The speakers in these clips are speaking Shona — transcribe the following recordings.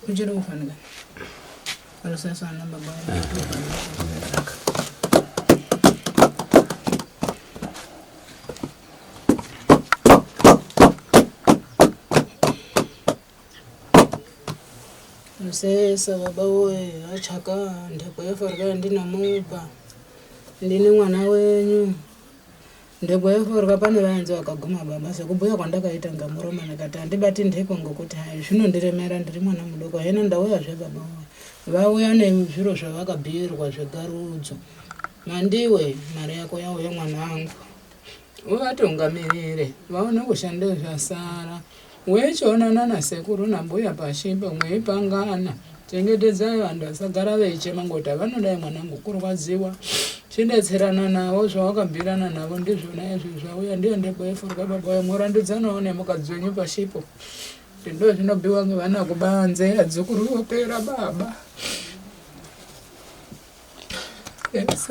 Ujira ufanele. Sasa na baba Sasa baba we achaka ndekweforga ndinamupa ndine mwana wenyu ndekweforga pane vanzi vakaguma baba sekubhuya kwandakaita ngamuroma nakati handibati ndeko ngokuti hai zvinondiremera ndiri mwana mudoko hino ndauyazve baba we vauya nezviro zvavakabhiirwa zvegarudzo mandiwe mari yako yauya mwana wangu uvatungamirire vaone kushanda zvasara wechiona nasekuru nambuya pashipe mweipangana chengetedzai vantu vasagara veichema ngoti vanodai mwanangu kurwadziwa chindetserana navo zvawakabhirana navo ndizvona izvi zvauya ndiyo ndekweifurika baba wemurandudzanawo nemukadzi wenyu pashipo ndo zvinobhiwa ngevana kubanze adzukuru vopera baba yes.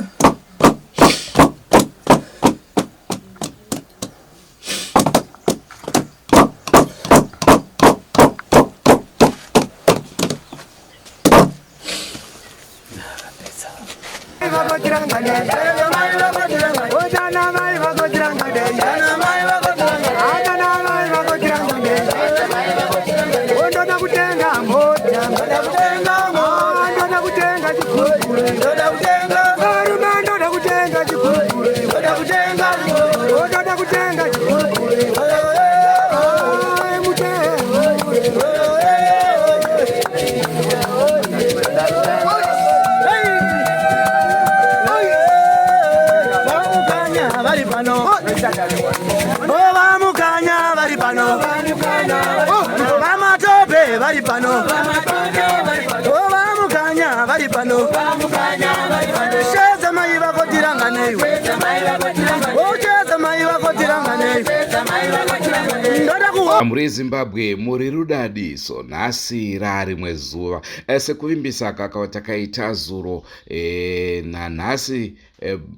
Mhuri Zimbabwe muri rudadiso nhasi rarimwe zuva sekuvimbisa kakawatakaita zuro nanhasi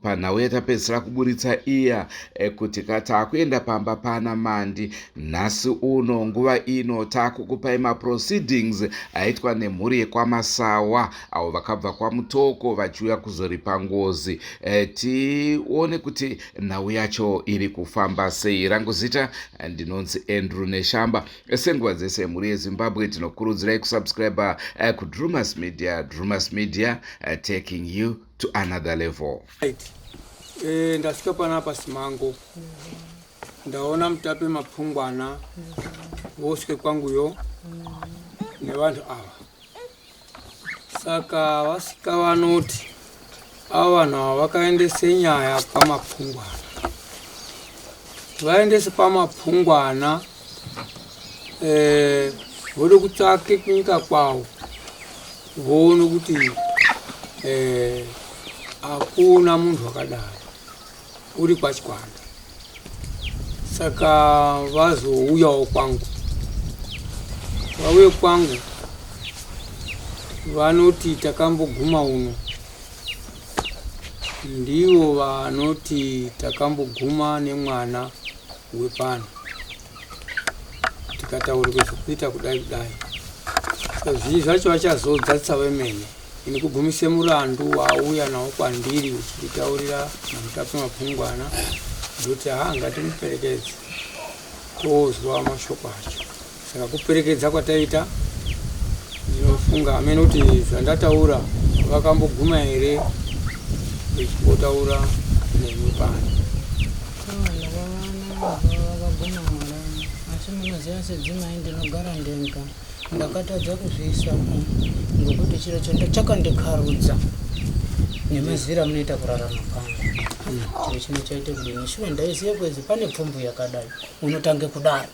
panhau yatapedzisira kuburitsa iya kuti takuenda pamba pana mandi nhasi uno nguva ino takukupai maproceedings aitwa nemhuri Yekwamasawa avo vakabva kwamutoko vachiuya kuzoripa ngozi tione kuti nhau yacho iri kufamba sei. Rangu zita ndinonzi Andrew Neshamba. Senguva dzese mhuri yeZimbabwe tinokurudzirai kusubscribe kuDrewmas Media. Drewmas Media taking you to another level. Ndasvika panapa Simango ndaona mutape mapfungwana vosvike kwanguyo nevanhu ava, saka vasvika vanoti ava vanhu ava vakaendese nyaya pamapfungwana. Vaendese pamapfungwana vode kutsvake kunyika kwavo, voone kuti hakuna munhu wakadaro uri kwaChikwanda. Saka vazouyawo kwangu. Vauye kwangu vanoti takamboguma uno, ndivo vanoti takamboguma nemwana wepano tikataurirwe zvekuita kudai kudai. Zvizhi zvacho vachazodzadzisa vemene. Ini kugumise murandu wauya nawo kwandiri uchitaurira namutape mapfungwana ndoti ngatimuperekedze tozwa mashoko acho. Saka kuperekedza kwataita ndinofunga amene kuti zvandataura vakamboguma here vechipotaura nemi pano. Asi munoziva sedzimai ndinogara ndenga ndakatadza kuzviisamo ngokuti chiro chakandikarudza nemazira munoita kurarama kwangu. Chiro chinochaite kudini shure ndaiziva kwezi pane pfumvu yakadai unotange kudaro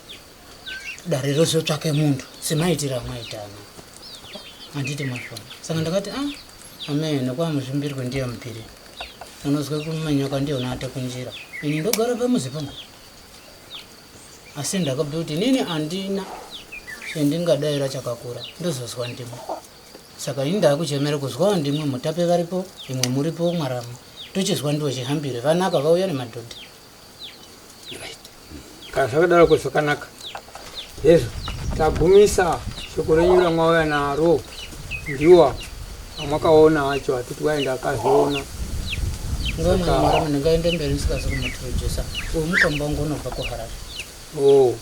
dare rozotsvake muntu semaitira mwaitana handiti mashoma. Saka ndakati amene kwamuzvimbirwe ndiyo mupiri unozwe kumanyoka ndiyona ate kunjira. Ini ndogara pamuzi pangu asi ndakabhuya kuti inini handina chendingadayira chakakura ndozozwa ndimwe. Saka ini ndakuchemera kuzwawo ndimwe mutape varipo imwe muripo mwarama tochizwa ndiwo chihambire vanaka vauya nemadhodha. Kana zvakadaro zvakanaka. Hezvo tagumisa shoko renyura mwauya naro ndiwa amwakaona wacho atiti waenda akazviona ngomara ndingaende mberi ndisikazi kumuturujisa uyu mukombo wangu unobva kuharare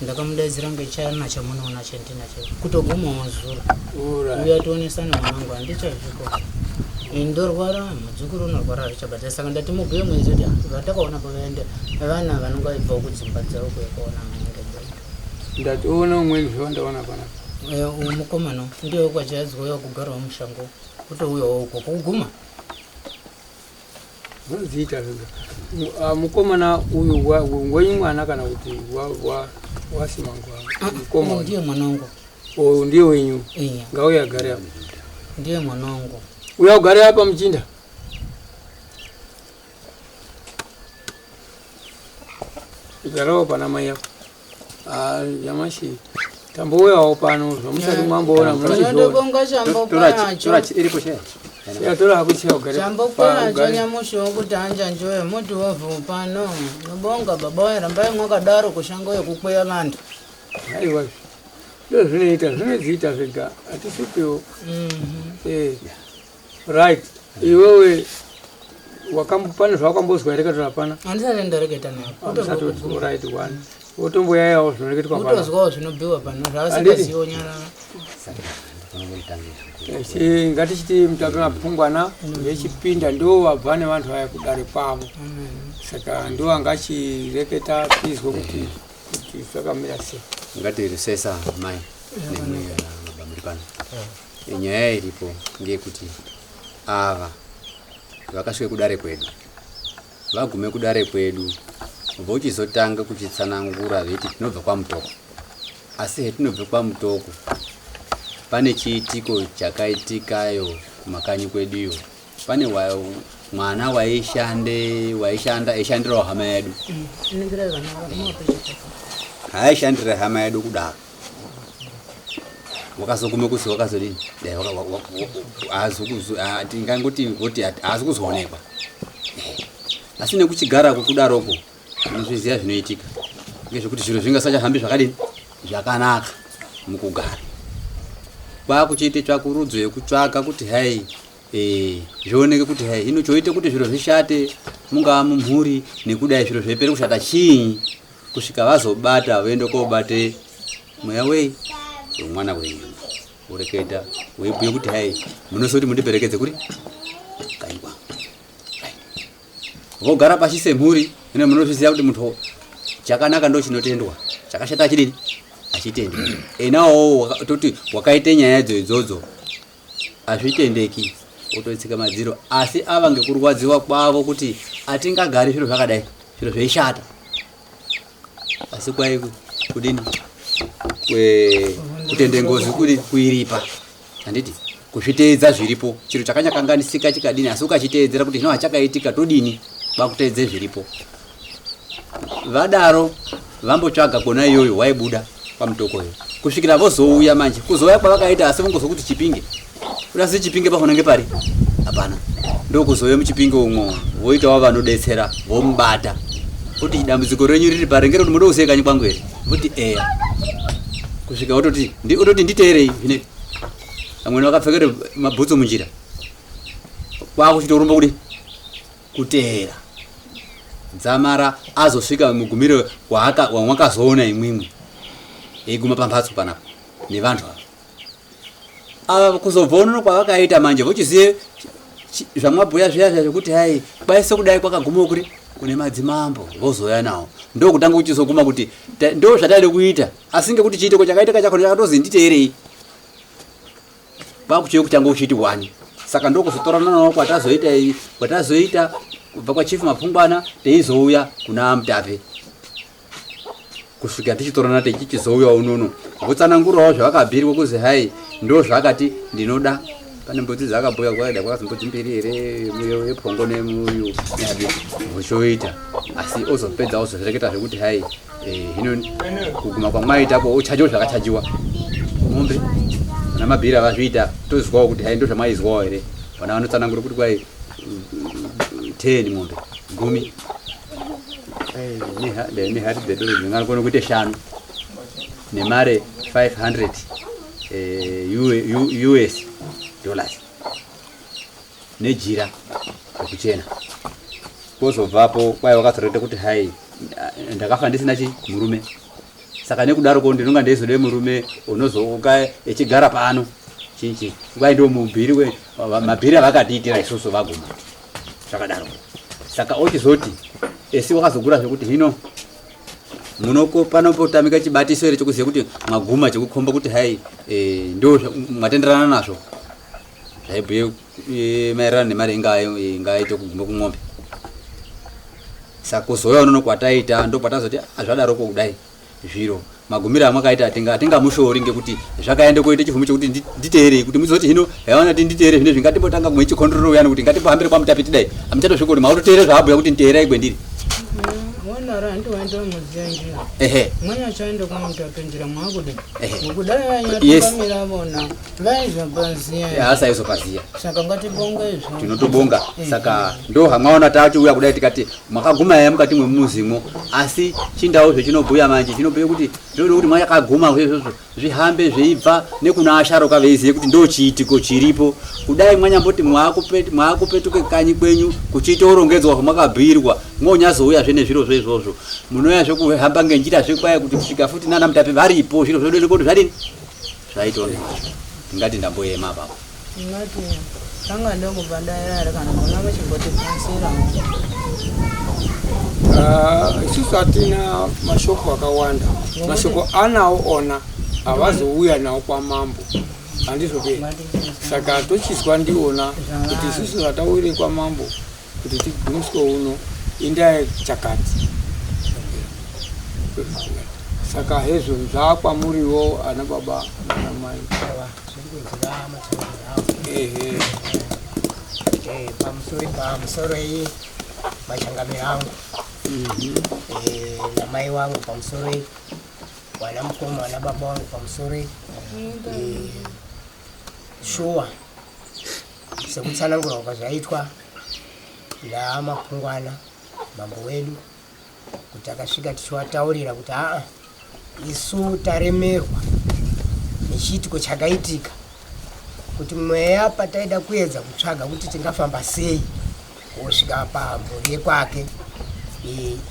ndakamudaidzira ngechana chamunoona chandinacho kutogumawo zuro uya tionesana mwanangu handichazviko ndorwara mudzukuru unorwara richabata saka ndati mubhuye mwedzi kuti vatakaona pavaende vana vanenge vaibva kudzimba dzavo kuekuona mainge ndationa umweni zvavandaona panapa uyu mukomano ndiwe kwachaidzwa kugarawo mushango kutouyawo uko kuguma zviita mukomana uyu wenyu mwana kana kuti wasimangwa ndiye mwanangu uyu ndiye wenyu ngauya agare apa ndiye mwanangu uya ugare apa muchinda igarawo pana mai yako nyamashi tambouyawo pano zvamusati mwamboona chambokwanacho nyamushiwo kuti hanjanjoye muti wavhu pano nobonga baba warambai mwakadaro kushango yekukweya vantu aiwa ndo zvinodziita zvega hatisipiwo right iwewe pane zvawakambozwa here katira pana handisati ndareketa napo right one wotomboyayawo zvinoreketwa utozwawo zvinobhiwa pano zvavasingaziwo nyarara ngatichiti mutato napfungwana vechipinda ndo vabva nevantu vaya kudare kwavo saka ndo angachireketa tizwe kuti zvakamira sei ngatirisesa mai nemabamuri pano nyaya iripo ngeyekuti ava vakasvike kudare kwedu vagume kudare kwedu vochizotanga kuchitsanangura veiti tinobva kwamutoko asi hetinobva kwamutoko pane chiitiko chakaitikayo kumakanyi kweduyo pane mwana waishanda aishandirawo hama yedu aishandira hama yedu kudaro wakazogume kusi wakazodini tingangoti haazi kuzoonekwa asi nekuchigarako kudaroko unozviziva zvinoitika ngezvekuti zviro zvingasachahambi zvakadini zvakanaka mukugara kwakuchiite tsvakurudzo yekutsvaka kuti hai zvioneke kuti hai hino choite kuti zviro zvishate mungaa mumhuri nekudai zviro zvipere kushata chii kusvika vazobata voende kobate mweya wei mwana wenyu ureketa weibhuye kuti hai munosoti mundiperekedze kuri kanyi kwangu vogara pashi semhuri hino munozviziva kuti muntu chakanaka ndo chinotendwa chakashata achidini achitendwa enawo toti wakaite nyaya idzodzo hazvitendeki otoitsika madziro asi ava ngekurwadziwa kwavo kuti atingagari zviro zvakadai zviro zveishata asi kwai kudini kutende ngozi kuri kuiripa handiti kuzviteedza zviripo chiro chakanyakanganisika chikadini asi ukachiteedzera kuti zvino hachakaitika todini bakuteedze zviripo vadaro vambotsvaga kona iyoyo waibuda pamutokoyo kusvikira vozouya manje kuzouya kwavakaita asi vongozokuti Chipinge urasi Chipinge pahona ngepari hapana ndokuzouya muChipinge umwo voitawo vanodetsera vomubata kuti dambudziko renyu riri pari ngero munoda kusiya kanyi kwangu here kuti eya kusvika utoti nditeerei zvine amweni vakapfekere mabhutsu munjira kwakuchitorumba kuti kuteera dzamara azosvika mugumiro wamwakazoona imwimwe eiguma pamhatso panapa nevantu ava kuzobva unono kwavakaita manje vochizive zvamwabhuya zviya zvekuti hai kwaise kudai kwakagumawo kuri kune madzimambo vozoya nawo ndokutanga kuchizoguma kuti ndo zvataide kuita asi ngekuti chiitiko chakaitika chakona chakatozi nditeerei kwakuchiwe kutanga uchiti wani saka ndokuzotorana nawo kwatazoita kubva kwachifu mapfungwana teizouya kuna Mutape kusvika tichitorana tichichizouya unono votsanangurawo zvavakabhiirwa kuzi hai ndo zvakati ndinoda pane mbudzi dzakabhuya kwaida kwakazimbudzi mbiri here yephongo nemuyu nehabi vochoita asi ozopedza ozozvireketa zvekuti hai hino kuguma kwamwaitapo ochajiwa zvakachajiwa mombe vana mabhiri avazviita tozizwawo kuti hai ndo zvamaizwawo here vana vanotsanangura kuti kwai 10 mombe 10 nehari dzedu dzingakona kuite 5 nemare 500 US dollars nejira kuchena kozobvapo kwai vakazoreeta kuti hai ndakafa ndisina murume saka nekudaroko ndinonga ndeizode murume unozoka echigara pano chinchi kwai ndo mubhiri mabhiri avakatiitira isusu vaguma zvakadaro saka ochizoti esi wakazogura zvekuti hino munoko panopotamika chibatiso here chokuziva kuti maguma chekukomba kuti hai ndo mwatenderana nazvo zvaibhuye maererano nemari ingaite kuguma kumwombe saka kuzouya unono kwataita ndo patazoti zvadaroko kudai zviro magumiro amwakaita atingamushori ngekuti zvakaende koite chivumo chekuti nditeerei kuti muzoti hino yaona kuti nditeere zvine zvingatimbotanga kumwe chikondororo uyani kuti ngatimbahambire kwamutapiti dai amuchatosvika kuti mautoteere zvaabhuya kuti nditeerai gwendiri mara handiwaenda mudziyanjira ehe mwanya chaenda kwamutapenjera mwakuda mukudai vanyatungamira vona vaizopaziya asaizopaziya saka ngatibonga izvo tinotobonga saka ndo hamwaona tachiuya kudai tikati mwakaguma yaya mukati mwemuzimwo asi chindau zvechinobhuya manje chinobhuye kuti zvinode kuti mwakaguma izvozvo zvihambe zveibva nekuna asharuka veiziye kuti ndo chiitiko chiripo kudai mwanyamboti mwakupetuke kanyi kwenyu kuchitorongedzwa zvamakabhiirwa mwonyazouya zvene zviro zvezvozvo munoya zvekuhamba ngenjira zvekwaya kuti kusvika futi nana mutape varipo zviro zvodode kuti zvadini zvaitonge ndingati ndamboyema apapo ngati tanga ndokubadairare kana mona vachimbotipansira isusu hatina mashoko akawanda mashoko anawo ona havazouya nawo kwamambo handizvope saka tochizwa ndiona kuti isusu hatauire kwamambo kuti tigumiswe uno indaa chakati saka hezvo zvakwamuriwo ana baba nana mai pamusoro iyi machangamiro angu namai wangu pamusoro iyi wana mukoma wana baba wangu pamusoro iyi shuwa sekutsanangura kwazvaitwa ndamapungwana mambo wedu kuti akasvika tichiwataurira kuti isu taremerwa nechiitiko chakaitika kuti mweya pataida kuedza kutsvaga kuti tingafamba sei kusvika pamhuri yekwake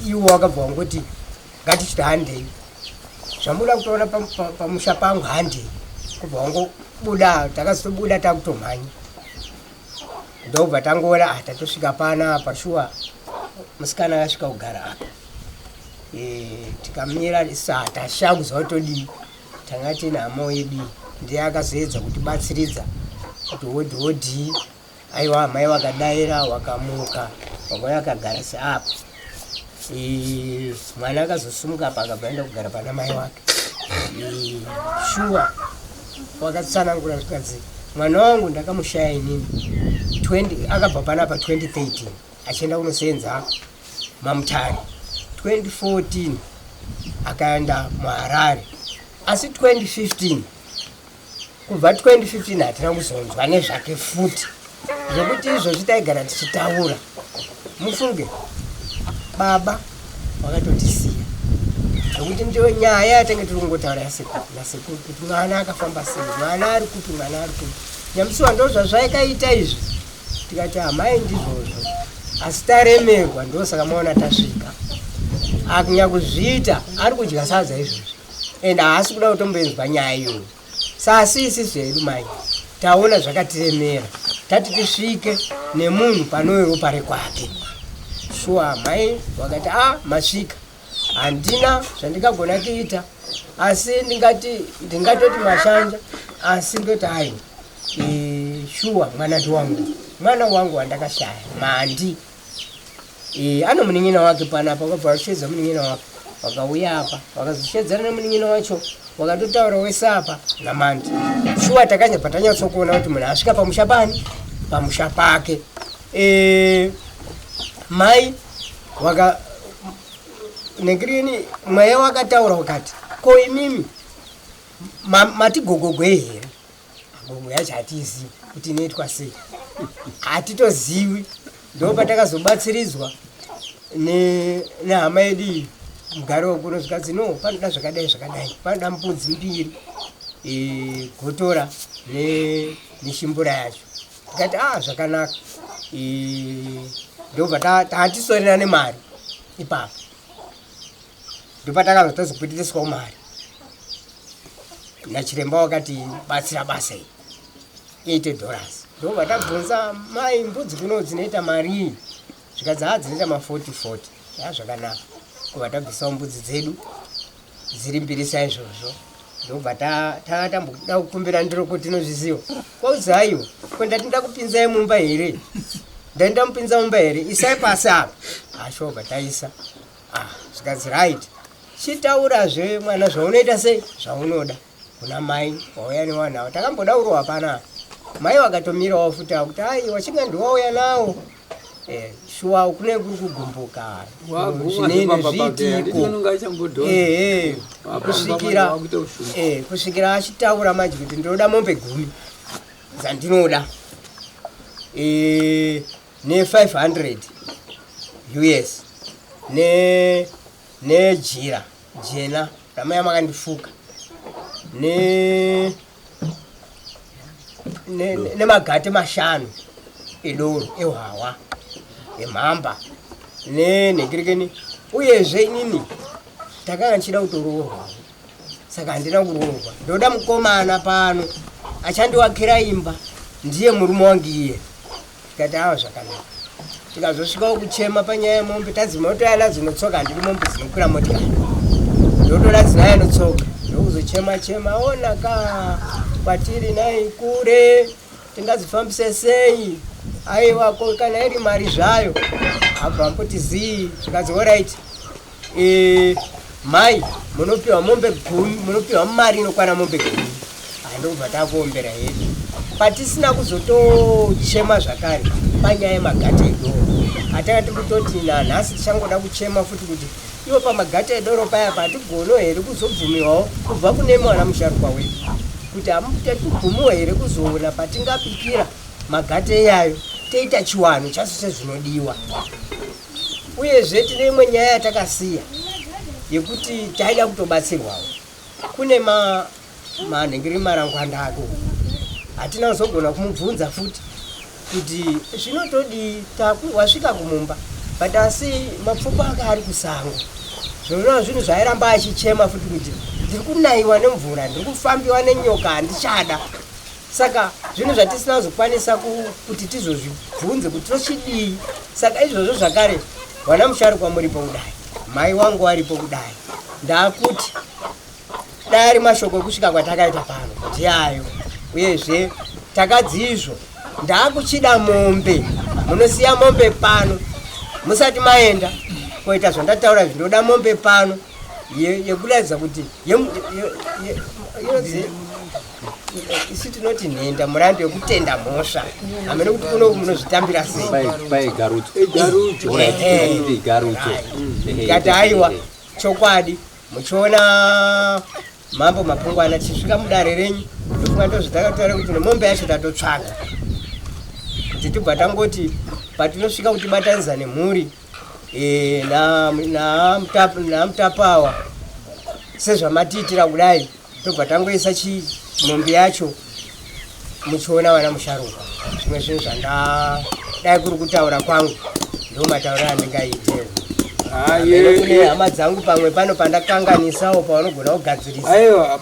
iwo wakabva wangoti ngatichiti handei zvamuda kutoona pamusha pangu handei kubva wangobuda takazotobuda takutomhanya ndobva tangoona tatosvika pana pashuwa musikana akasvika kugara apa tikamira tashangu zautodii tanga tine hama yedu ndiye akazoedza kutibatsiridza kuti hodhi aiwa mai wakadaira wakamuka wakauya akagara seapa mwana akazosumuka apa akabva enda kugara pana mai wake shuwa wakatsanangura zvikadzi mwana wangu ndakamushaya inini akabva panapa 2013 achienda kunosenza mamutare 2014 akaenda muharare asi 2015 kubva 2015 hatina kuzonzwa nezvake futi zvokuti izvozvi taigara tichitaura mufunge baba wakatotisiya zvokuti ndiyo nyaya yatange tiri kungotaura yasekuru kuti mwana akafamba sei mwana ari kupi mwana ari kupi nyamusiwa ndo zvazvaikaita izvi tikati hamai ndizvozvo asi taremerwa ndosaka maona tasvika akunya kuzviita ari kudya sadza izvozvi ende haasi kuda kutomboenzwa nyaya iyoyo sasi isizvo hedu mai taona zvakatiremera tati tisvike nemunhu panowewo pari kwake shuwa mai wakati masvika handina zvandingagona kuita asi ndingatoti mashanja asi ndoti hai shuwa mwana wangu wandakashaya mandi anomunin'ina wake panapa wakabva washedza munin'ina wake wakauya apa wakazoshedzana nemunin'ina wacho wakatotaura wese apa namandi shuwa takanyabva tanyatsokuona kuti munhu asvika pamusha pani pamusha pake mai nekirini mweya wakataura wakati ko imimi matigogogwe here gogo yacho hatizivi kuti inoitwa sei hatitozivi ndo patakazobatsiridzwa nehama yedu mugare wekuno zvikadzi no panoda zvakadai zvakadai panoda mbudzi mbiri gotora neshimbura yacho. Tikati zvakanaka, ndobva tatisorera nemari ipapo, ndopatakabva tazokwitiswawo mari nachiremba wakati batsira basa iyi $80. Ndobva tabvunza mai, mbudzi kuno dzinoita mari zvikadzi dzinoita ma40 zvakanaka, kubva tabvisawo mbudzi dzedu dziri mbiri saizvozvo. Ndobva tamboda kukumbira ndiro kuti tinozviziva kwauzi haiwa kwendati ndakupinzai mumba here, ndandamupinza mumba here, isai pasi apa. Ashobva taisa. Zvikadzi right, chitaurazve mwana zvaunoita sei zvaunoda kuna mai wauya newanhavo. Takamboda urowa panapa, mai wakatomirawo futi kuti aiwa chingandiwauya nawo. Shuwa kune kuri kugumbuka zvinenge zviitiko kusvikira achitaura manje kuti ndinoda mombe 10 dzandinoda ne$500 US nejira jena ramai makandifuka nemagate 5 edoro ehwawa emhamba nenhekirikeni. Uyezve inini takanga nchida kutoroorwa, saka handina kuroorwa. Ndoda mukomana pano achandiwakira imba, ndiye murume wangu iye. Tikati zvakanaka. Tikazosvikawo kuchema panyaya yemombe, tadzima kutoyana dzinotsoka, handiri mombe dzinokwira motikari, ndotoda dzinaya notsoka. Ndokuzochema onaka kwatiri nai kure, tingazifambise sei? Aiwa kana iri mari zvayo abva mbuti zii. Zvikadzi alright, mai munopiwa mombe 10, munopiwa mari inokwana mombe 10. Ndobva takuombera hedu patisina kuzotochema zvakare panyaya yemagate edoro. Hatakati kutoti nanhasi tichangoda kuchema futi kuti iwo pamagate edoro paya patigono here kuzobvumiwawo kubva kune mwana musharukwa wedu kuti hamutibvumiwa here kuzoona patingapikira magate yayo teita chiwano chaso sezvinodiwa. Uyezve tine imwe nyaya yatakasiya yekuti taida kutobatsirwawo. Kune manhengeri marangwanda ako hatina kuzogona kumubvunza futi kuti zvinotodi wasvika kumumba, but asi mapfungwa ake ari kusango. Zvona zvinhu zvairamba achichema futi kuti ndiri kunayiwa nemvura, ndiri kufambiwa nenyoka, handichada. Saka zvinhu zvatisina kuzokwanisa kuti tizozvibvunze kuti tochidii. Saka izvozvo zvakare wana musharukwa muripo kudai, mai wangu aripo kudai, ndakuti dai ari mashoko ekusvika kwatakaita pano ndiayo. Uyezve takadzi izvo ndakuchida mombe, munosiya mombe pano musati maenda koita zvandataura zvinoda mombe pano yekuratidza kuti isi tinoti nhenda murando yekutenda mhosva, hamene kuti kuno munozvitambira sei kati haiwa chokwadi. Muchiona mambo mapungwana tichisvika mudare renyu ndofunga ndozvatakataura kuti nemombe yacho tatotsvaga kuti tibva tangoti patinosvika kuti batanidza nemhuri namutapawa sezvamatiitira kudai, tobva tangoisa mombe yacho muchiona wana musharuka. Zvimwe zvinhu zvandadai kuri kutaura kwangu ndomataura andingaitewo. Kune hama dzangu pamwe pano pandakanganisawo pavanogona kugadzirisa. Aiwa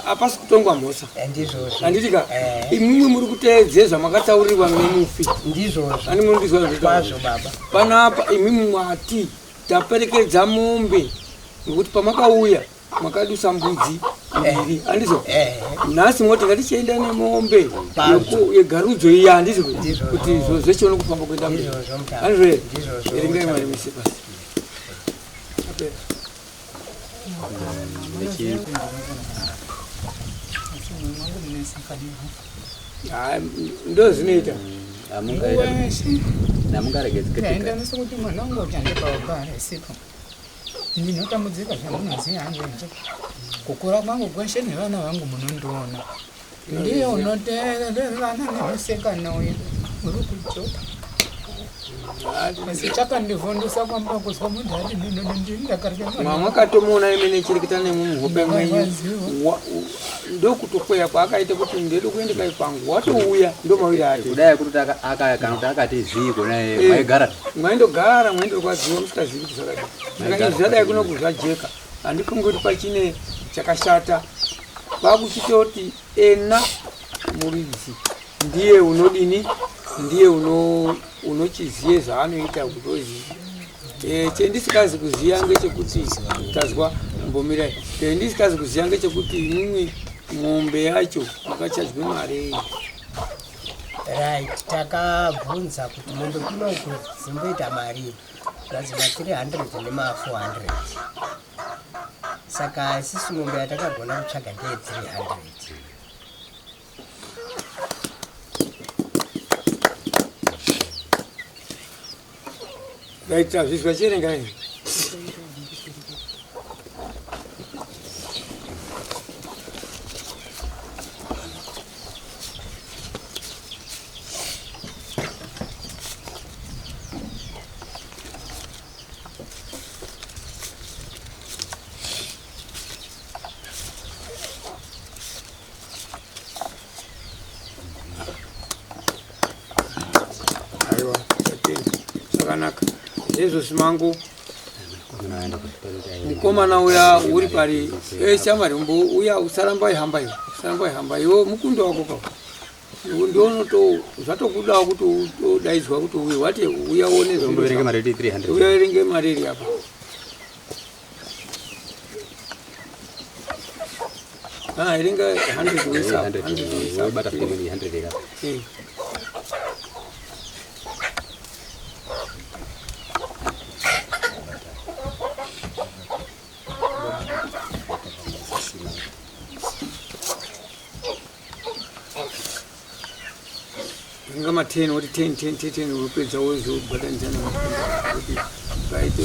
hapasi kutongwa mhosva. Ndizvozvo. Handitika imimi muri kuteedzera zvamakataurirwa nemufi. Ndizvozvo. Ani munondizwa kwazvo baba. Panapa imimi mwati taperekedza mombe ngekuti pamakauya makadusa mbudzi mbiri, handizvo? Nhasi moti ngatichienda nemombe yegarudzo iya, handizvo kuti zvose unokufamba kuenda mberi. Handizvo? Erengai mari mise pasi. Ndo zvinoita ndaenda nesekuti mwana wangu uchandipawagara isipo ndinotambudzika zvamunoziva hangu nje kukura kwangu kweshe nevana vangu munondiona ndiye unoteerana nemusikana uyu uri kujopa asi chakandivhundusa kwamba kuzwa muntu ati ndakarya mama katomuona imene chirikita nemuhope mwenyu ndokutokweya kwaakaita kuti ndede kuende kai kwangu watouya ndo mawiri ati kudai kuti kana kuti akati zii kona maigara mwaindogara mwaindokwadziwa musikazivi kuti zvakadii zvadai kuno kuzvajeka handifungi kuti pachine chakashata kwakuchitoti ena muridzi ndiye unodini ndiye unochiziye zvaanoita kutozi chendisikazi kuziya ngechekuti tazwa mbomirai chendisikazi kuziya ngechekuti imwimwi mombe yacho makachadzwe mari right takabvunza kuti mombe kunoku zimboita mari lazima 300 nema 400 saka sisi mombe yatakagona kutsvaga ndeye 300 raita zvizwa cherenga ini aiwa zvakanaka izvo simangu mukomana uya uri pari shamwari uya usaramba ihamba iwo mukundo wako pa ndionoto zvatokudawo kuti udaidzwa kuti uye wati uyaone zomboverenge mari 300 uyaverenge mari apa iringa 100 wesa 100 bata 100 eka ngama 10 wati 10 urupedza wozo badanjana kuti baito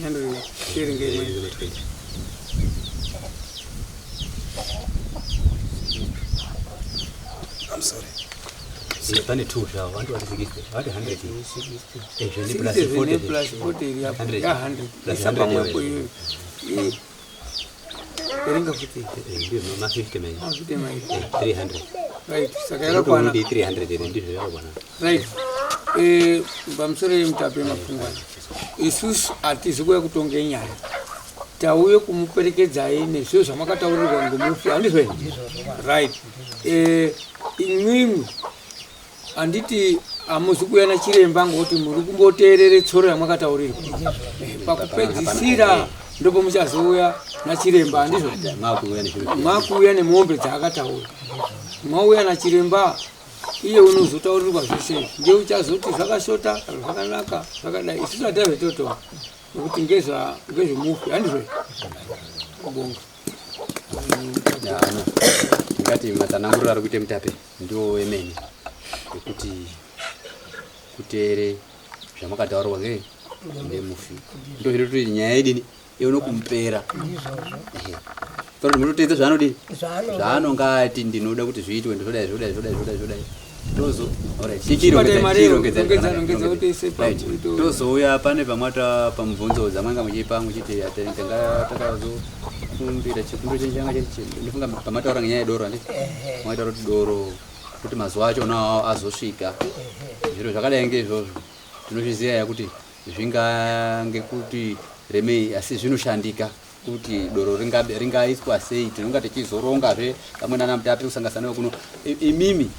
Nando sharing I'm sorry. Pane 2 zvawo vantu varisikiste vati 100 izvo ni plus 40 ya 100 isamba mwepo iyo erenga futi ndio ma 50 mai 300 right saka yakwana 300 ndizvo yakwana right bamsore mtape mafungwa isusu atizi kuya kutonge nyaya tauye kumuperekedzai nezviro zvamakataurirwa ngomufi handizvo right imwimwi anditi amuzi kuya nachiremba ngokuti muri kumboteerere tsoro yamakataurirwa pakupedzisira ndopo muchazouya nachiremba handizvo mwakuuya nemombe dzaakataura mwauya nachiremba iye unozotaurirwa zvese nge uchazoti zvakashota zvakanaka zvakadai isusu hatazvetotora nokuti ngezvemufi handizvo kubonga ngati matsananguriro ari kuite mutape ndiwo wemene kuti kuteere zvamakataurirwa ngemufi ndo zviri kuti nyaya yedini inokumupera kuti munoteedza zvaanodini zvaanonga ati ndinoda kuti zviitwe ndizvodai tozo tozouya pane pamwata pamubvunzo dzamanga muchipa muchiti takazokumbira chikundo chenjanga ndifunga pamataura ngenyaya yedoro handiti mwataura kuti doro kuti mazuva acho nawo azosvika zviro zvakadai ngeizvozvo tinozviziva yakuti zvingange kuti remei asi zvinoshandika kuti doro ringaiswa sei tinonga tichizorongazve pamwe nana mutape kusangasana kuno imimi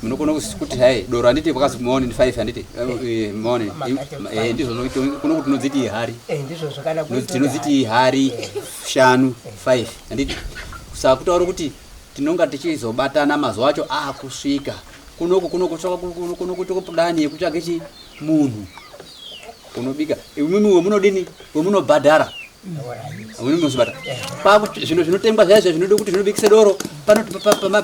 munokona kuti hai doro handiti kwakazi morning 5 handiti morning ndizvo kuno kuti tinodziti ihari tinodziti ihari 5 handiti saka kutaura kuti tinonga tichizobatana mazuva acho kusvika kunokuti kupurani yekutsvage chi munhu unobika imimi wemunodini wemunobhadhara zvino zvinotengwa zvaizvo zvinode kuti zvinobikise doro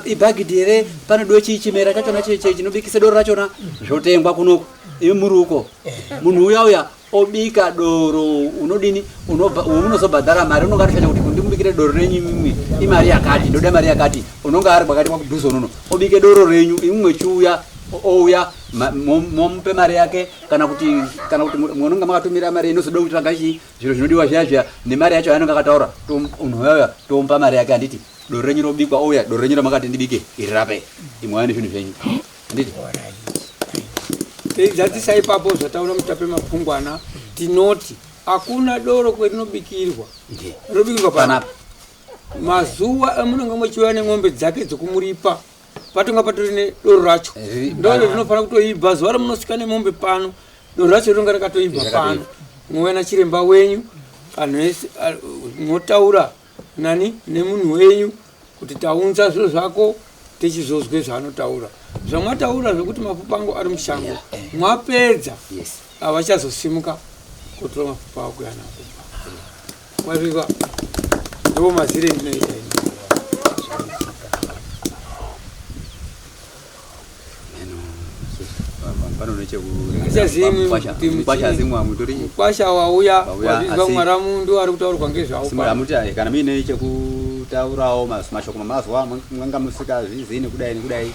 ibhagidhi here panodiwe chimera chachona chinobikise doro rachona zvotengwa kunoku imi muri uko munhu uya obika doro unodini unozobhadhara mari unonga atishacha kuti ndimubikire doro renyu imwe imari yakati ndoda mari yakati unonga ari kwakati kwakudhuzo unono obike doro renyu imwe chiuya ouya momupe mari yake kana kuti munonga makatumira mari inozoda kuti rangachi zviro zvinodiwa zviyazviya nemari yacho yanonga akataura unhuyoya tomupa mari yake handiti doro renyu robikwa ouya doro renyu ramakati ndibike iri rape imwe wani zvinhu zvenyu handiti teidzatisai ipapo zvataura Mutape Mapfungwana tinoti hakuna doro kwetinobikirwa rinobikirwa panapa mazuva amunonga muchiuya nemombe dzake dzokumuripa patonga patori nedoro racho ndoro rinofanira kutoibva zuva ramunosvika nemombe pano doro racho rinonga rakatoibva pano mouya nachiremba wenyu anhu ese motaura nani nemunhu wenyu kuti taunza zviro zvako tichizozwe zvaanotaura zvamwataura zvokuti mapfupa angu ari mushango mwapedza havachazosimuka kutora mapfupa ako yanakupa mwazviva ndo mazire ndinoita mukwasha wauya wazvizwa mwaramundu ari kutaurwa ngezvaukana mine chekutaurawo mashoko mamazuva mwanga musikazvizivi nekudai nekudai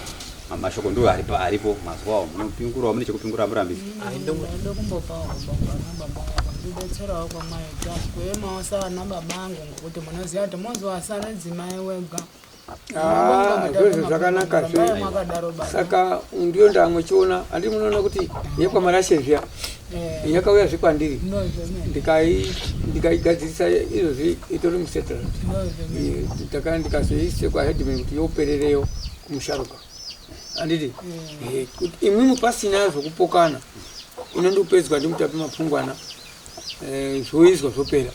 mashoko ndo aripo mazuvawo munopingurawo mune chekupingura murambisi ndidetserawo kwamaita kuemawo saana babangu ngokuti munoziva kuti mozowasana dzimai wega zvozvo zvakanaka saka ndiyo ndamwechiona handi munoona kuti yekwamarashezviya yakauya zvikwandiri ndikaigadzirisa izvozvi itori musettlement ndikazoise kwaheadman kuti yoperereyo kumusharuka handiti kuti imwimwe pasina zvokupokana inondopedzwa ndimutape Mapfungwana zvoizwa zvopera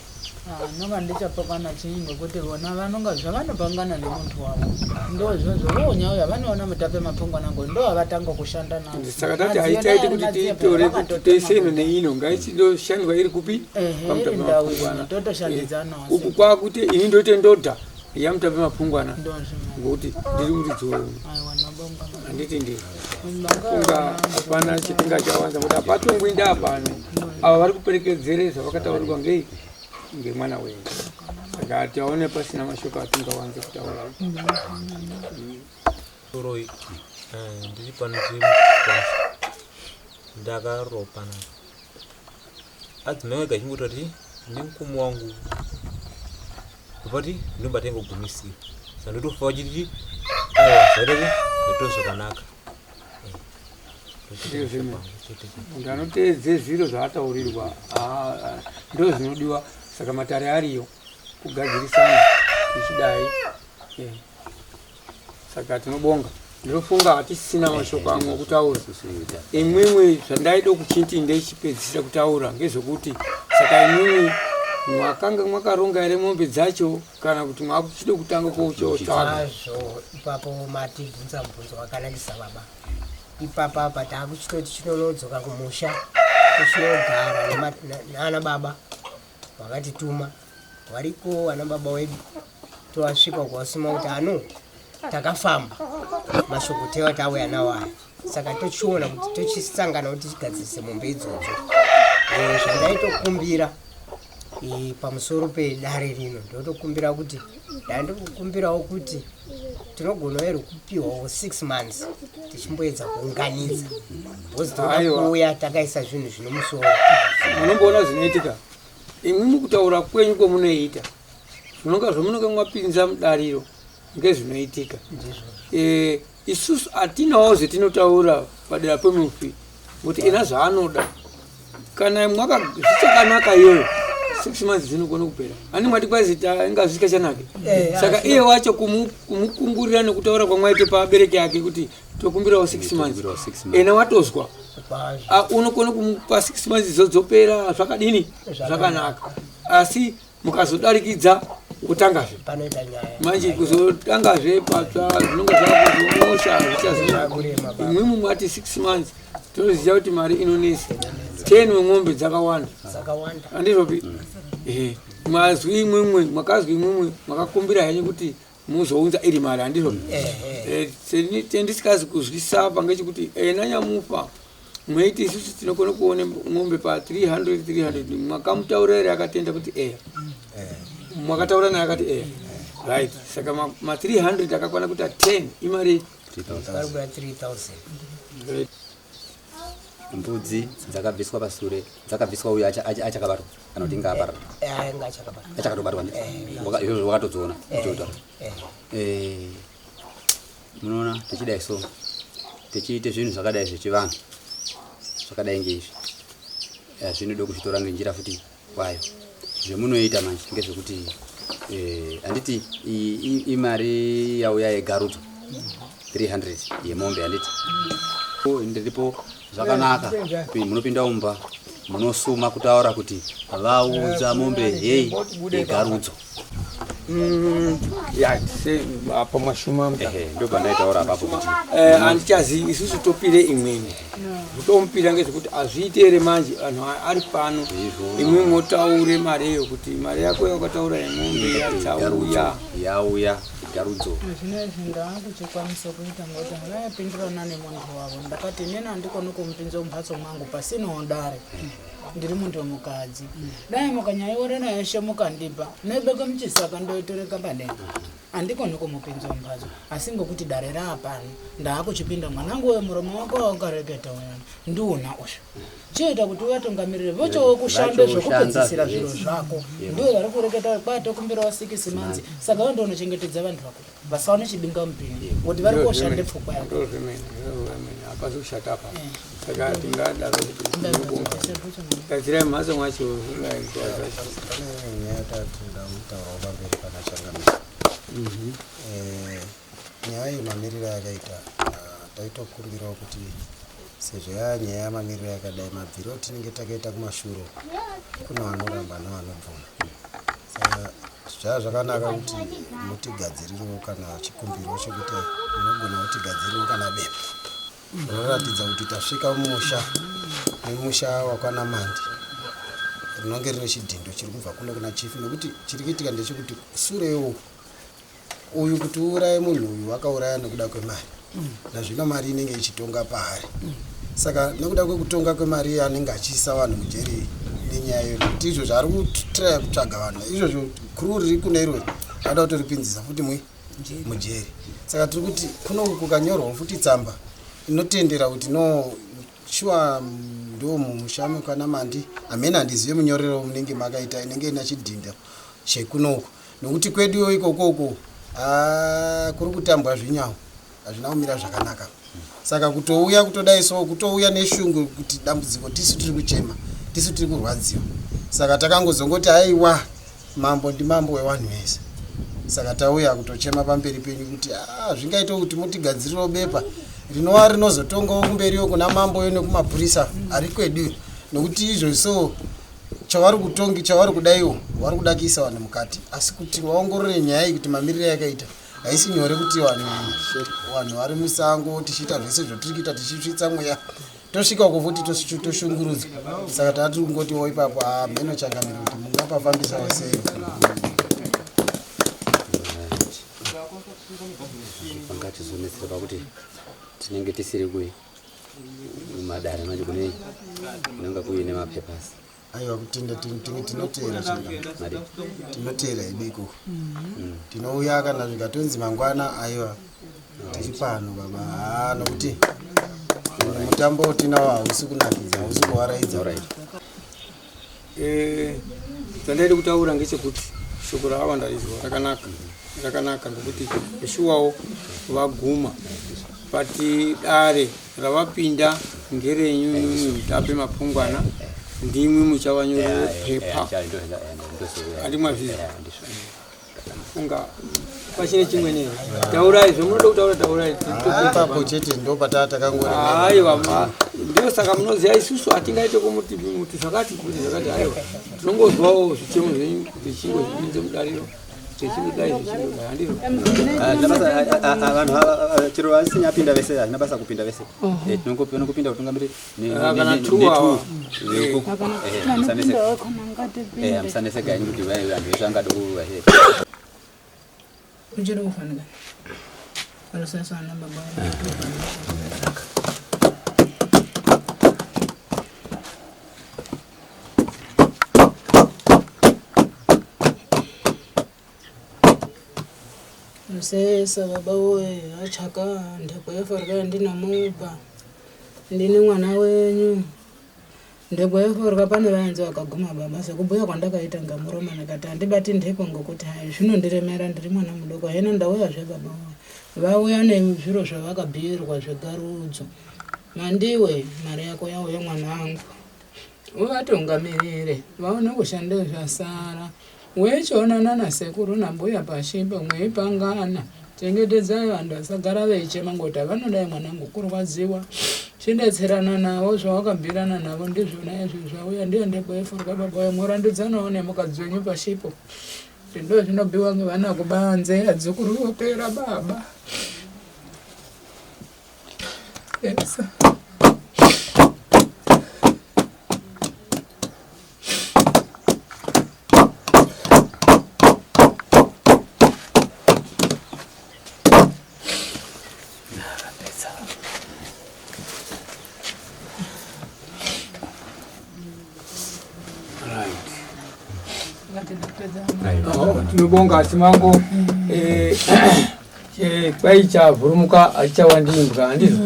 nonga ndichapokana chinyi ngekuti vona vanonga zvavanopangana nemuntu wavo ndozvozvo vonyauya vanoona Mutape Mapfungwana ngo ndo avatanga kushanda navo saka tati haitaiti kuti tiitore kuti toise ino neino ngaichindoshanda iri kupi paMutape Mapfungwana totoshandidzanawo uku kwakuti ini ndoite ndodha yaMutape Mapfungwana ngokuti ndiri muridzo handiti ndiri funga hapana chipinga chawanza kuti hapatongwi ndapano ava vari kuperekedzere zvavakataurirwa ngei ngemwana wenyu saka tiaone pasina mashoko atingawanze kutaura toroi ndiri pano tiri mukwasha ndakaropa na adzimai wega chingototi ndimukumi wangu kupati ndinombati ngogumisira saka ndotofa wachititi zvaitati zvaitoo zvakanaka munhu anoteedze zviro zvaataurirwa ndo zvinodiwa saka matare ariyo kugadzirisana tichidai saka tinobonga ndinofunga hatisina mashoko amwe okutaura imwimwe zvandaida kuchiti ndeichipedzisa kutaura ngezvekuti saka imwimwe mwakanga mwakaronga ere mombe dzacho kana kuti mwakuchide kutanga kochotaura ipapo matibvunza mubvunzo wakanakisa baba ipapa apa taakuchitoti chinonodzoka kumusha tichinogara naana baba vakatituma variko ana baba wedu tovasvika kwasima kuti ano takafamba mashoko tewa tauya nawo aya saka tochiona kuti tochisangana kuti tigadzirise mombe idzodzo zvandaitokumbira pamusoro pedare rino ndotokumbira kuti ndandikukumbirawo kuti tinogona ere kupiwawo 6 months tichimboedza kuunganidza bhozi tokuuya takaisa zvinhu zvinomusoro munomboona zvinoitika imwi mukutaura kwenyu kwemunoita zvinonga zvamunonga mwapinza mudariro ngezvinoitika isusu hatinawo zvetinotaura padera pemufi kuti ina zvaanoda kana zvichakanaka iyoyo 6 months zvinogona kupera ani mwati kwazita inga zvisikachanake saka iye wacho kumukumbirira nekutaura kwamwaite paabereki yake kuti tokumbirawo 6 months ena watozwa unokona kumupa 6 months zodzopera zvakadini zvakanaka asi mukazodarikidza kutangazve manje kuzotangazve patsva zvinonga zvakuzomosha zvichazvinaka imwimwe mwati 6 months tonoziva kuti mari inonesa 10 wemombe dzakawanda handizvopi mazwi imwimwe mwakazwi imwimwe mwakakumbira henyu kuti muzounza iri mari handizvopi tendisikazi kuzwisisa pangechikuti ena nyamufa mweiti isusu tinokona kuone ng'ombe pa 300 mwakamutaurira akatenda kuti mwakataura naye akati right saka ma 300 akakwana kuti 10 imari 3000 mbudzi dzakabviswa pasure dzakabviswa uyo achakabatwa kana kuti ngaparwa achakatobatwa izvo wakatodziona munoona tichidai so tichiite zvinhu zvakadai zvechivanhu zvakadai ngeizvi zvinoda kuzvitora ngenjira futi kwayo zvemunoita manje ngezvekuti handiti imari yauya yegarudzo 300 yemombe handiti ndiripo zvakanaka munopinda umba munosuma kutaura kuti vaudza mombe hei yegarudzo apa mwashuma ndo pandaitaura apapo kuti handichazivi isusu topire imweni kutomupira ngezvekuti azviitere manje anhu ari pano imwe motaure mareyo kuti mari yako yakataura yemombe yauya garudzo zvinezvi ndaakuchikwanisa kuita ngoti havayapindirana nemuntu wavo ndakati inini handikoni kumupinza mumhatso mwangu pasinawo dare ndiri muntu wemukadzi dai mukanyaiorera yeshe mukandipa nebeke muchisaka ndoitoreka padenga handikoni kumupinza mumhatso asi ngokuti dare raapano ndaakuchipinda mwanangu wemuromo wako waukareketa uyana ndiuna usho chiita kuti uvatungamirire vochowo kushande zvokupedzisira zviro zvako ndiwo vari kureketa kwatokumbira wa 6 months saka wando unochengetedza vantu vako vasaone chibinga mupini kuti vari koshande pfungwa yako apazoshata apa saka tingadaro kazira mhatso mwacho nyaya yemamiriro yakaita taitokumbirawo kuti sezvo nyaya yamamiriro yakadai mabviro tinenge takaita kumashure kuna vanoramba nevanobvuma saka zvava zvakanaka kuti mutigadzirirewo kana chikumbiro chekuti munogona kutigadzirirewo kana bepa rinoratidza kuti tasvika mumusha nemusha wakwana mandi rinonge rine chidhindo chiri kubva kuno kuna chifu nekuti chiri kuitika ndechekuti surewo uyu kuti uuraye munhu uyu wakauraya nekuda kwemari nazvino mari inenge ichitonga paari saka nekuda kwekutonga kwemari anenge achiisa vanhu mujeri nenyaya iyo nekuti izvo zvari kutraya kutsvaga vanhu izvozvo kuru riri kune irwe ada kutoripinzisa futi mujeri saka tiri kuti kuno kukanyorwawo futi tsamba inotendera kuti no shuwa ndo mushame kana mandi amene handizive munyorero munenge makaita inenge ina chidhinda chekunoko nokuti kweduyo ikokoko kuri kutambwa zvinyawo hazvina kumira zvakanaka saka kutouya kutodai so kutouya neshungu kuti dambudziko tisu tiri kuchema tisu tiri kurwadziwa saka takangozongoti haiwa mambo ndimambo wevanhu vese saka tauya kutochema pamberi penyu kuti zvingaita kuti mutigadzirirewo bepa rinova rinozotongawo kumberiyo kuna mambo yo nekumapurisa ari kwedu nokuti izvo so chavari kutongi chavari kudaiwo vari kuda kuisa vanhu mukati asi kuti vaongorore nyaya iyi kuti mamiriro yakaita haisi nyore kuti vanhu vari musango tichiita zvese zvotiri kuita tichitsvitsa mweya tosvika uko futi toshungurudzwa saka tatiri kungotiwo ipapo mheno changamiro kuti mungapafambisawo sei pangatizonetsera pakuti tinenge tisiri kui mumadare manje kune kunenge kuine mapepasi aiwa kutenda tinotera changa tinotera ibiko tinouya kana zvikatonzi mangwana aiwa tiri pano baba nokuti mutambo tinawo hausi kunakidza hausi kuwaraidza zvandaida kutaura ngechekuti shoko ravawandarizwa rakanaka nokuti ishuwawo vaguma pati dare ravapinda ngerenyunyunyu tape mapungwana ndimwe muchavanyorera pepa andi mwazviziva funga pachine chimwe taurai zvomunoda kutaura taurai ipapo chete ndo patata takangora aiwa ndio saka munoziva isusu hatingaite kumuti zvakati kuti zvakati aiwa tinongozwawo zvichemo zvenyu zvichingo zvipinze mudariro vanhu chero vasinyapinda vese hazina basa kupinda vese tinongopinda kutungamiriri musaneseka yenyu kuti vanhu vese angada uchiri kufanika alusasana baba Musesa baba woye achaka ndekweforwa ndinomupa. Ndine mwana wenyu. Ndekweforwa pane vanzi vakaguma baba sekubhuya kwandakaita ngamuroma nakati handibati ndeko ngokuti hai zvinondiremera ndiri mwana mudoko hino ndauya zvebaba woye. Vauya nezviro zvavakabhiirwa zvegarudzo. Mandiwe mari yako yauya mwana wangu. Uvatungamirire vaone kushanda zvasara. Wechiona nasekuru nambuya pashipo mweipangana. Chengetedzai vanhu vasagara veichema ngoti vanodai mwanangu kurwadziwa. Chindetserana navo zvawakabhirana navo ndizvona izvi zvauya ndiyo ndekweforwa baba woye murandidzanawo nemukadzi wenyu pashipo. Ndo zvinobhiwa ngevana kubanze adzukuru vopera baba. Yes. Tinobonga simango kwai chavhurumuka achichawandimbwa handizvo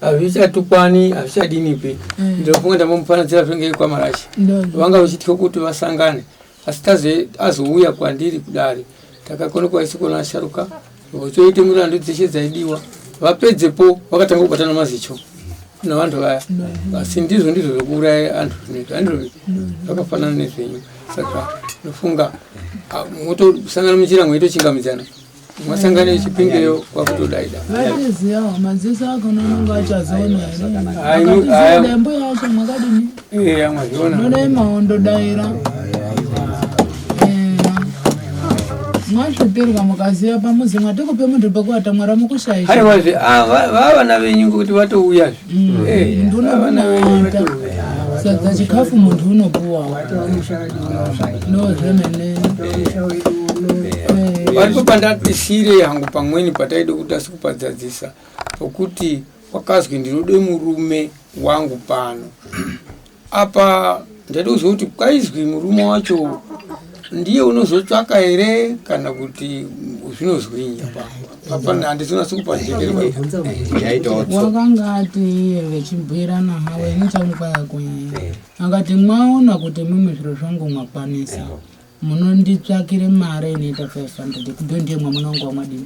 hazvichatukwani hazvichadinipi ndinofunga ndambomupanadzira zvenge kwamarashi vanga vachitya kuti vasangane asi azouya kwandiri kudare takakona kuvaisiko nasharuka votoite murandu dzeshe dzaidiwa vapedzepo vakatanga kubatana mazicho navantu vaya asi ndizvo zvokuuraya antu zvinoita handizvo zvakafanana nezvenyu saka nofunga motosangana munjira mweitochingamidzana mwasangane Chipingeyo kwakutodaida vatiziyawo madziso akona anonga achazoona here dembo yacho mwakadini mwaziona nodai maondodaira mwasvipirwa mukaziva pamuzi mwatikupe muntu pekuata mwara mukushaisha haiwazve vavana venyu kuti vatouya ndunokumaata sadza chikafu muntu unopuwawo nozvemene paripo pandatisire hangu pamweni pataide kuti asikupadzadzisa pokuti wakazwi ndinode murume wangu pano apa ndade kuziva kuti kwaizwi murume wacho ndiye unozotsvaka here kana kuti zvinozwinya papa handizona sikupajekerwa wakanga ati iye vechibhuirana hawo inichamukwayako akati mwaona kuti mimwe zviro zvangu mwakwanisa munonditsvakire mari inoita 500 kubve ndiye mwamunonga wamadini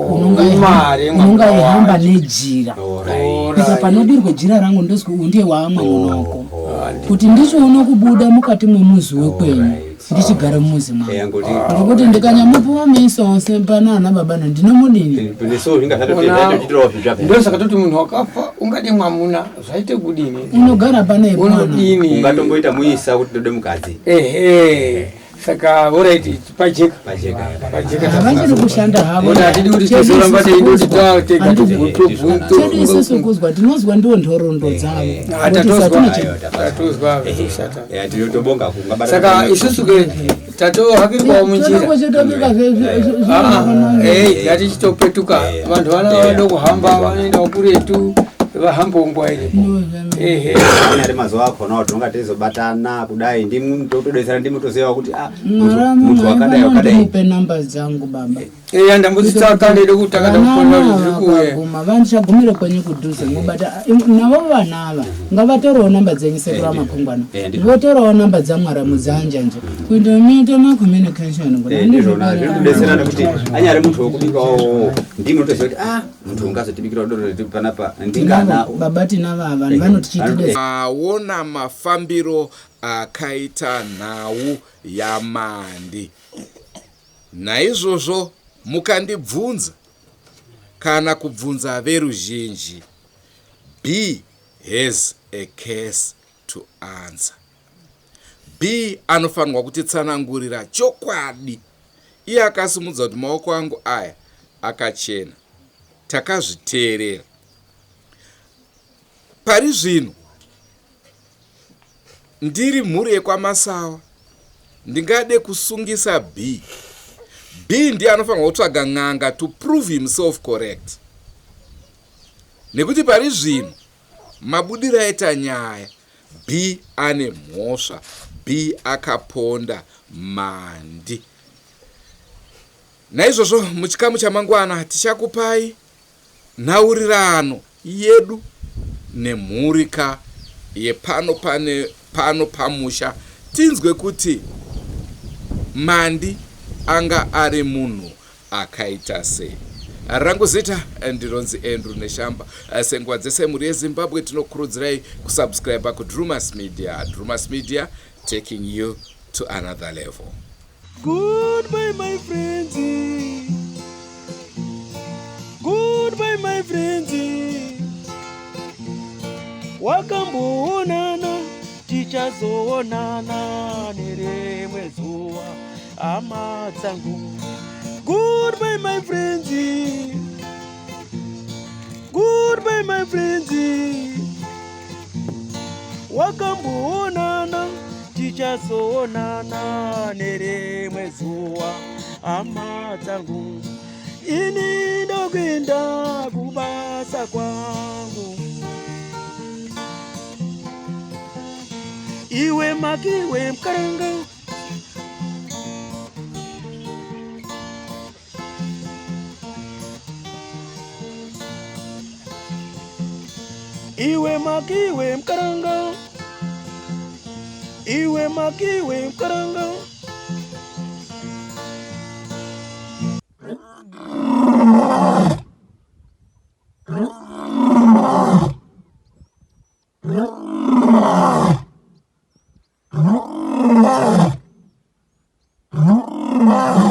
unonga ihamba nejira kuita panodirwe jira rangu ndozwi ndiye waamwe munoko kuti ndicho unokubuda mukati mwemuzi wekwenyu ndichigara mumuzi mwangu ngokuti ndikanyamupuwa meso ose panana baba ndinomudini ndosaka toti munhu wakafa ungade mwamuna zvaite kudini unogara pane unodini ungatomboita muisa kuti ndode mukadzi saka oraiti pajeka havachiri kushanda havo hatidi kuti tizoramba teindoti chedu isusu kuzwa tinozwa ndiwo nhoroondo dzavo saka isusu ke tatohakirwawo munjira yatichitopetuka vantu vana vada kuhamba vanoendawo kuretu vahambo nguwa ile ari mazuva akona tinonga teizobatana kudai ndimutotodetsera ndimutoziva kuti muntu wakadai namba dzangu baba ndambodzitsvaka ndede kuti takadakuponaguma vandichagumire kwenyu kudhuze ngobata navo vanava ngavatorewo namba dzenyu sekura makungwana votorewo namba dzamwara mudzanjanje kuita mita macommunication kudetsera nekuti anyari muntu wokubikawo ndimutoziva kuti muntu ungazotibikira doro panapa ndingana baba tinava vanhu vanotichitidesa aona mafambiro akaita nhau yamandi naizvozvo mukandibvunza kana kubvunza veruzhinji B has a case to answer. B anofanirwa kutitsanangurira chokwadi. Iye akasimudza kuti maoko angu aya akachena. Takazviteerera. Pari zvino ndiri mhuri yekwamasawa ndingade kusungisa B. B ndiye anofanirwa kutsvaga n'anga to prove himself correct. Nekuti pari zvino mabudiro aita nyaya B ane mhosva, B akaponda mandi. Naizvozvo muchikamu chamangwana tichakupai nhaurirano yedu nemhurika yepano pamusha, tinzwe kuti Mandi anga ari munhu akaita sei. Rangu zita ndironzi Andrew Neshamba. Senguva dzese muri yeZimbabwe tinokurudzirai kusubscribe kuDrewmas Media. Drewmas Media, taking you to another level. Goodbye my friends. Goodbye my friends. Wakamboonana tichazoonana nerimwe zuva hama dzangu. Goodbye my friends. Goodbye my friends. Wakamboonana tichazoonana nerimwe zuva hama dzangu. Ini ndokwenda kubasa kwangu. Iwe makiwe mkaranga. Iwe makiwe mkaranga. Iwe makiwe mkaranga. Ah!